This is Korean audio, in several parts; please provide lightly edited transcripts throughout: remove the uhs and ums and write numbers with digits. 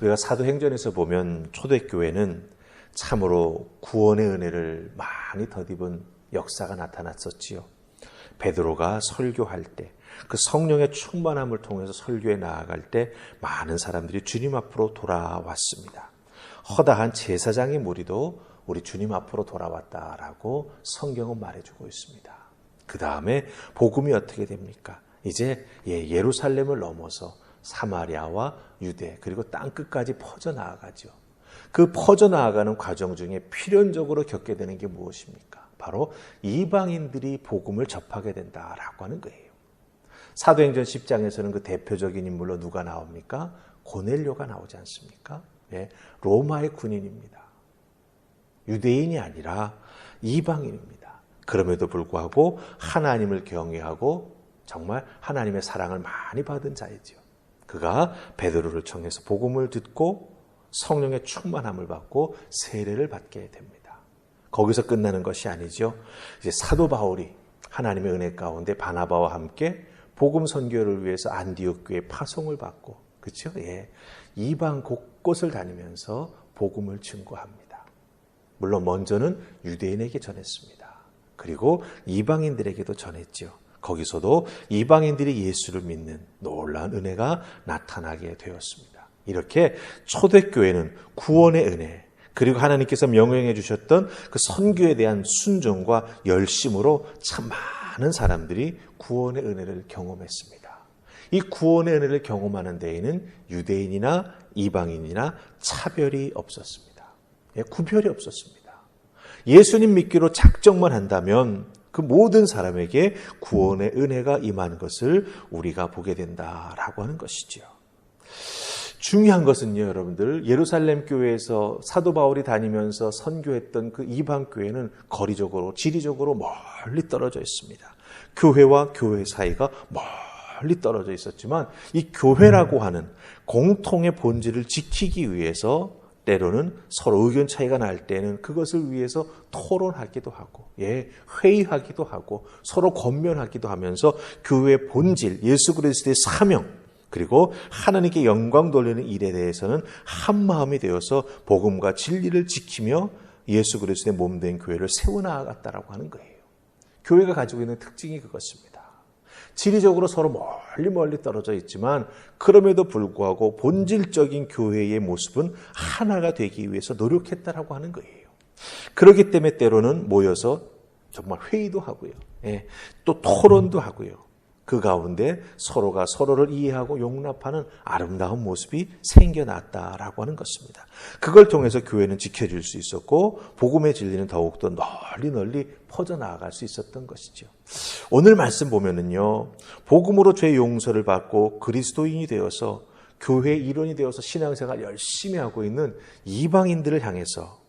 우리가 사도행전에서 보면 초대교회는 참으로 구원의 은혜를 많이 덧입은 역사가 나타났었지요. 베드로가 설교할 때, 그 성령의 충만함을 통해서 설교에 나아갈 때 많은 사람들이 주님 앞으로 돌아왔습니다. 허다한 제사장의 무리도 우리 주님 앞으로 돌아왔다라고 성경은 말해주고 있습니다. 그 다음에 복음이 어떻게 됩니까? 이제 예루살렘을 넘어서 사마리아와 유대 그리고 땅끝까지 퍼져나아가죠. 그 퍼져나아가는 과정 중에 필연적으로 겪게 되는 게 무엇입니까? 바로 이방인들이 복음을 접하게 된다라고 하는 거예요. 사도행전 10장에서는 그 대표적인 인물로 누가 나옵니까? 고넬료가 나오지 않습니까? 로마의 군인입니다. 유대인이 아니라 이방인입니다. 그럼에도 불구하고 하나님을 경외하고 정말 하나님의 사랑을 많이 받은 자이죠. 그가 베드로를 청해서 복음을 듣고 성령의 충만함을 받고 세례를 받게 됩니다. 거기서 끝나는 것이 아니죠. 이제 사도 바울이 하나님의 은혜 가운데 바나바와 함께 복음 선교를 위해서 안디옥 교회 파송을 받고, 그렇죠? 이방 곳곳을 다니면서 복음을 증거합니다. 물론 먼저는 유대인에게 전했습니다. 그리고 이방인들에게도 전했죠. 거기서도 이방인들이 예수를 믿는 놀라운 은혜가 나타나게 되었습니다. 이렇게 초대교회는 구원의 은혜, 그리고 하나님께서 명령해 주셨던 그 선교에 대한 순종과 열심으로 참 많은 사람들이 구원의 은혜를 경험했습니다. 이 구원의 은혜를 경험하는 데에는 유대인이나 이방인이나 차별이 없었습니다. 구별이 없었습니다. 예수님 믿기로 작정만 한다면 그 모든 사람에게 구원의 은혜가 임한 것을 우리가 보게 된다라고 하는 것이죠. 중요한 것은요, 여러분들, 예루살렘 교회에서 사도 바울이 다니면서 선교했던 그 이방 교회는 거리적으로, 지리적으로 멀리 떨어져 있습니다. 교회와 교회 사이가 멀리 떨어져 있었지만 이 교회라고 하는 공통의 본질을 지키기 위해서 때로는 서로 의견 차이가 날 때는 그것을 위해서 토론하기도 하고, 회의하기도 하고, 서로 권면하기도 하면서 교회의 본질, 예수 그리스도의 사명, 그리고 하나님께 영광 돌리는 일에 대해서는 한 마음이 되어서 복음과 진리를 지키며 예수 그리스도의 몸된 교회를 세워나갔다라고 하는 거예요. 교회가 가지고 있는 특징이 그것입니다. 지리적으로 서로 멀리 떨어져 있지만 그럼에도 불구하고 본질적인 교회의 모습은 하나가 되기 위해서 노력했다라고 하는 거예요. 그렇기 때문에 때로는 모여서 정말 회의도 하고요. 또 토론도 하고요. 그 가운데 서로가 서로를 이해하고 용납하는 아름다운 모습이 생겨났다라고 하는 것입니다. 그걸 통해서 교회는 지켜질 수 있었고 복음의 진리는 더욱더 널리 퍼져나갈 수 있었던 것이죠. 오늘 말씀 보면은요, 복음으로 죄 용서를 받고 그리스도인이 되어서 교회의 일원이 되어서 신앙생활 열심히 하고 있는 이방인들을 향해서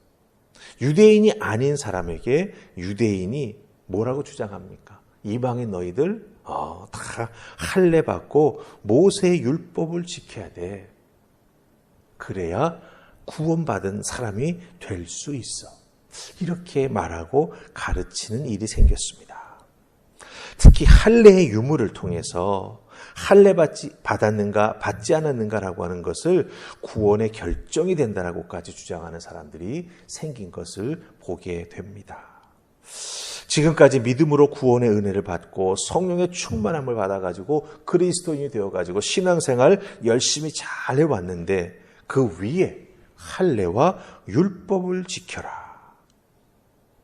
유대인이 아닌 사람에게 유대인이 뭐라고 주장합니까? 이방인 너희들 다 할례 받고 모세의 율법을 지켜야 돼. 그래야 구원받은 사람이 될 수 있어. 이렇게 말하고 가르치는 일이 생겼습니다. 특히 할례의 유무를 통해서 할례 받았는가 받지 않았는가라고 하는 것을 구원의 결정이 된다라고까지 주장하는 사람들이 생긴 것을 보게 됩니다. 지금까지 믿음으로 구원의 은혜를 받고 성령의 충만함을 받아가지고 그리스도인이 되어가지고 신앙생활 열심히 잘 해왔는데 그 위에 할례와 율법을 지켜라.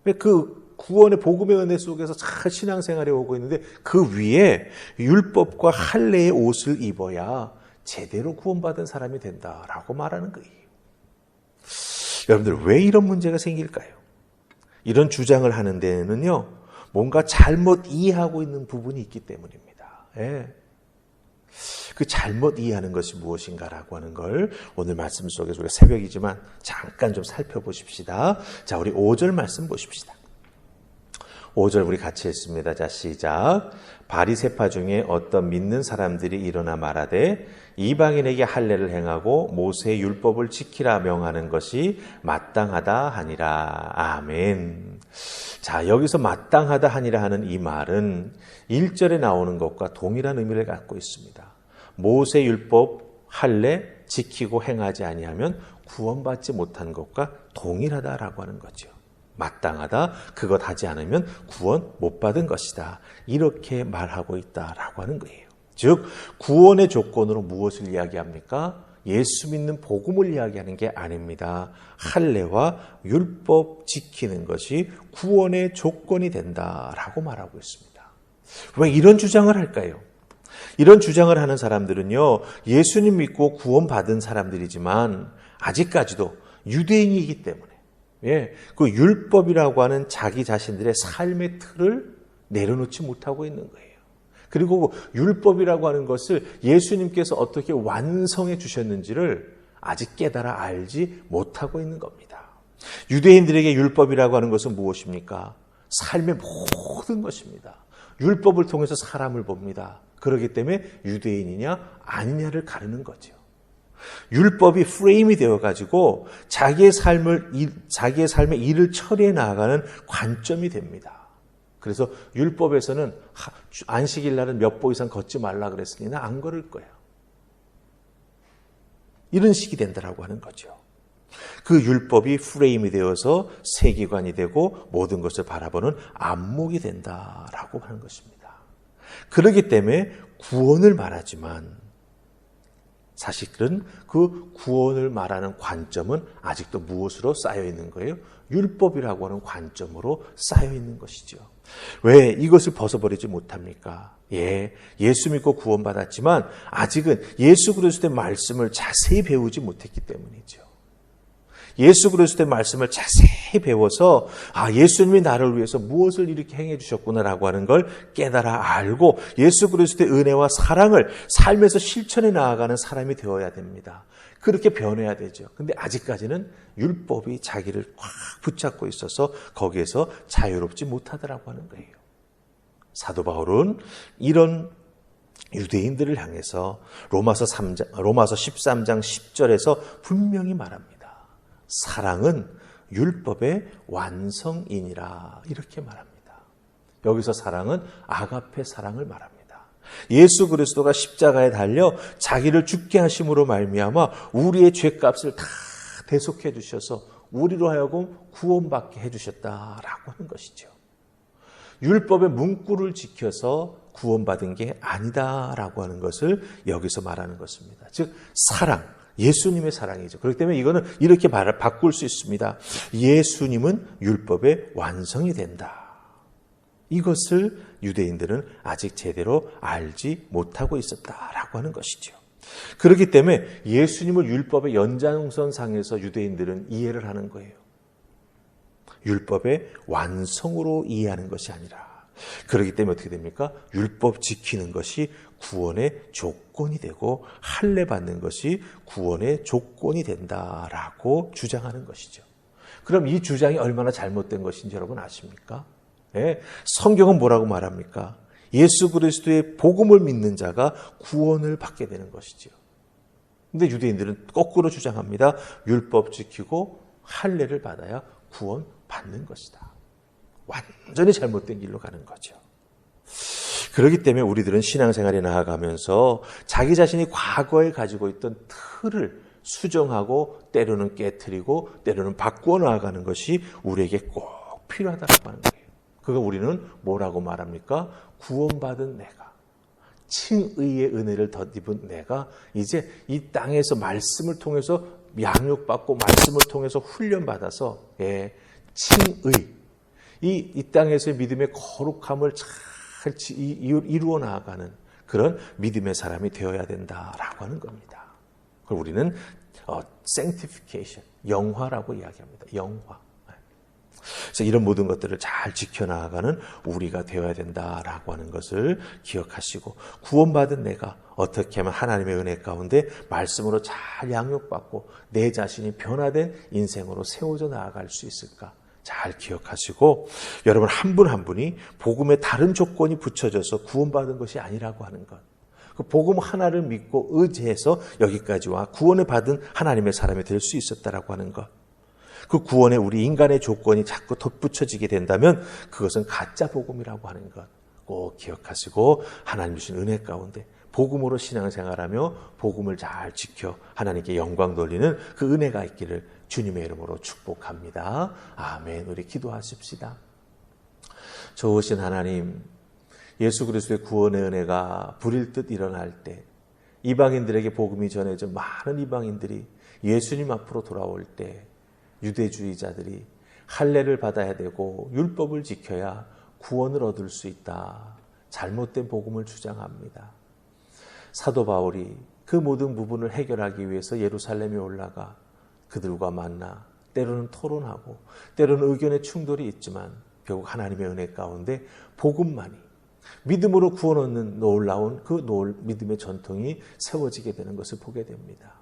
왜 그 구원의 복음의 은혜 속에서 잘 신앙생활에 오고 있는데 그 위에 율법과 할례의 옷을 입어야 제대로 구원받은 사람이 된다라고 말하는 거예요. 여러분들 왜 이런 문제가 생길까요? 이런 주장을 하는 데는요, 뭔가 잘못 이해하고 있는 부분이 있기 때문입니다. 그 잘못 이해하는 것이 무엇인가라고 하는 걸 오늘 말씀 속에서 우리가 새벽이지만 잠깐 좀 살펴보십시다. 자, 우리 5절 말씀 보십시다. 5절 우리 같이 했습니다. 자, 시작. 바리새파 중에 어떤 믿는 사람들이 일어나 말하되 이방인에게 할례를 행하고 모세의 율법을 지키라 명하는 것이 마땅하다 하니라. 아멘. 자, 여기서 마땅하다 하니라 하는 이 말은 1절에 나오는 것과 동일한 의미를 갖고 있습니다. 모세 율법, 할례, 지키고 행하지 아니하면 구원받지 못한 것과 동일하다라고 하는 거죠. 마땅하다, 그것 하지 않으면 구원 못 받은 것이다. 이렇게 말하고 있다라고 하는 거예요. 즉 구원의 조건으로 무엇을 이야기합니까? 예수 믿는 복음을 이야기하는 게 아닙니다. 할례와 율법 지키는 것이 구원의 조건이 된다라고 말하고 있습니다. 왜 이런 주장을 할까요? 이런 주장을 하는 사람들은요, 예수님 믿고 구원받은 사람들이지만 아직까지도 유대인이기 때문에 그 율법이라고 하는 자기 자신들의 삶의 틀을 내려놓지 못하고 있는 거예요. 그리고 율법이라고 하는 것을 예수님께서 어떻게 완성해 주셨는지를 아직 깨달아 알지 못하고 있는 겁니다. 유대인들에게 율법이라고 하는 것은 무엇입니까? 삶의 모든 것입니다. 율법을 통해서 사람을 봅니다. 그렇기 때문에 유대인이냐 아니냐를 가르는 거죠. 율법이 프레임이 되어가지고 자기의 삶의 일을 처리해 나가는 관점이 됩니다. 그래서 율법에서는 안식일 날은 몇 보 이상 걷지 말라 그랬으니 나 안 걸을 거야. 이런 식이 된다라고 하는 거죠. 그 율법이 프레임이 되어서 세계관이 되고 모든 것을 바라보는 안목이 된다라고 하는 것입니다. 그렇기 때문에 구원을 말하지만 사실은 그 구원을 말하는 관점은 아직도 무엇으로 쌓여 있는 거예요? 율법이라고 하는 관점으로 쌓여 있는 것이죠. 왜 이것을 벗어버리지 못합니까? 예수 믿고 구원받았지만 아직은 예수 그리스도의 말씀을 자세히 배우지 못했기 때문이죠. 예수 그리스도의 말씀을 자세히 배워서 예수님이 나를 위해서 무엇을 이렇게 행해 주셨구나라고 하는 걸 깨달아 알고 예수 그리스도의 은혜와 사랑을 삶에서 실천해 나아가는 사람이 되어야 됩니다. 그렇게 변해야 되죠. 근데 아직까지는 율법이 자기를 꽉 붙잡고 있어서 거기에서 자유롭지 못하더라고 하는 거예요. 사도 바울은 이런 유대인들을 향해서 로마서 13장 10절에서 분명히 말합니다. 사랑은 율법의 완성이니라 이렇게 말합니다. 여기서 사랑은 아가페 사랑을 말합니다. 예수 그리스도가 십자가에 달려 자기를 죽게 하심으로 말미암아 우리의 죄값을 다 대속해 주셔서 우리로 하여금 구원받게 해주셨다라고 하는 것이죠. 율법의 문구를 지켜서 구원받은 게 아니다라고 하는 것을 여기서 말하는 것입니다. 즉 사랑, 예수님의 사랑이죠. 그렇기 때문에 이거는 이렇게 바꿀 수 있습니다. 예수님은 율법의 완성이 된다. 이것을 유대인들은 아직 제대로 알지 못하고 있었다라고 하는 것이죠. 그렇기 때문에 예수님을 율법의 연장선상에서 유대인들은 이해를 하는 거예요. 율법의 완성으로 이해하는 것이 아니라. 그렇기 때문에 어떻게 됩니까? 율법 지키는 것이 구원의 조건이 되고 할례 받는 것이 구원의 조건이 된다라고 주장하는 것이죠. 그럼 이 주장이 얼마나 잘못된 것인지 여러분 아십니까? 성경은 뭐라고 말합니까? 예수 그리스도의 복음을 믿는 자가 구원을 받게 되는 것이죠. 그런데 유대인들은 거꾸로 주장합니다. 율법 지키고 할례를 받아야 구원 받는 것이다. 완전히 잘못된 길로 가는 거죠. 그렇기 때문에 우리들은 신앙생활에 나아가면서 자기 자신이 과거에 가지고 있던 틀을 수정하고 때로는 깨트리고 때로는 바꾸어 나아가는 것이 우리에게 꼭 필요하다고 하는 거예요. 그거 우리는 뭐라고 말합니까? 구원받은 내가, 칭의의 은혜를 덧입은 내가 이제 이 땅에서 말씀을 통해서 양육받고 말씀을 통해서 훈련받아서 칭의, 이 땅에서의 믿음의 거룩함을 잘 이루어 나아가는 그런 믿음의 사람이 되어야 된다라고 하는 겁니다. 그걸 우리는 sanctification, 영화라고 이야기합니다. 영화. 그래서 이런 모든 것들을 잘 지켜나가는 우리가 되어야 된다라고 하는 것을 기억하시고 구원받은 내가 어떻게 하면 하나님의 은혜 가운데 말씀으로 잘 양육받고 내 자신이 변화된 인생으로 세워져 나아갈 수 있을까? 잘 기억하시고 여러분 한 분 한 분이 복음에 다른 조건이 붙여져서 구원받은 것이 아니라고 하는 것. 그 복음 하나를 믿고 의지해서 여기까지 와 구원을 받은 하나님의 사람이 될 수 있었다라고 하는 것. 그 구원에 우리 인간의 조건이 자꾸 덧붙여지게 된다면 그것은 가짜 복음이라고 하는 것 꼭 기억하시고 하나님 주신 은혜 가운데 복음으로 신앙생활하며 복음을 잘 지켜 하나님께 영광 돌리는 그 은혜가 있기를 주님의 이름으로 축복합니다. 아멘. 우리 기도하십시다. 좋으신 하나님, 예수 그리스도의 구원의 은혜가 불일 듯 일어날 때, 이방인들에게 복음이 전해져 많은 이방인들이 예수님 앞으로 돌아올 때, 유대주의자들이 할례를 받아야 되고 율법을 지켜야 구원을 얻을 수 있다, 잘못된 복음을 주장합니다. 사도 바울이 그 모든 부분을 해결하기 위해서 예루살렘에 올라가 그들과 만나 때로는 토론하고 때로는 의견의 충돌이 있지만 결국 하나님의 은혜 가운데 복음만이, 믿음으로 구원 얻는 놀라운 그 믿음의 전통이 세워지게 되는 것을 보게 됩니다.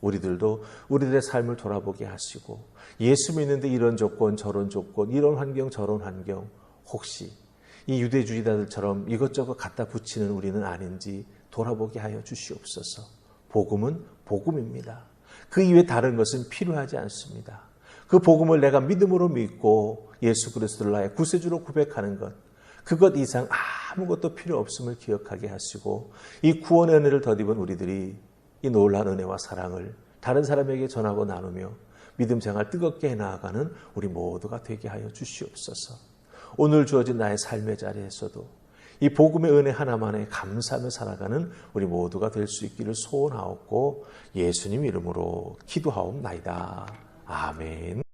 우리들도 우리들의 삶을 돌아보게 하시고, 예수 믿는데 이런 조건 저런 조건, 이런 환경 저런 환경, 혹시 이 유대주의자들처럼 이것저것 갖다 붙이는 우리는 아닌지 돌아보게 하여 주시옵소서. 복음은 복음입니다. 그 이외에 다른 것은 필요하지 않습니다. 그 복음을 내가 믿음으로 믿고 예수 그리스도를 나의 구세주로 고백하는 것, 그것 이상 아무것도 필요 없음을 기억하게 하시고, 이 구원의 은혜를 덧입은 우리들이 이 놀라운 은혜와 사랑을 다른 사람에게 전하고 나누며 믿음 생활 뜨겁게 해나가는 우리 모두가 되게 하여 주시옵소서. 오늘 주어진 나의 삶의 자리에서도 이 복음의 은혜 하나만에 감사하며 살아가는 우리 모두가 될 수 있기를 소원하옵고 예수님 이름으로 기도하옵나이다. 아멘.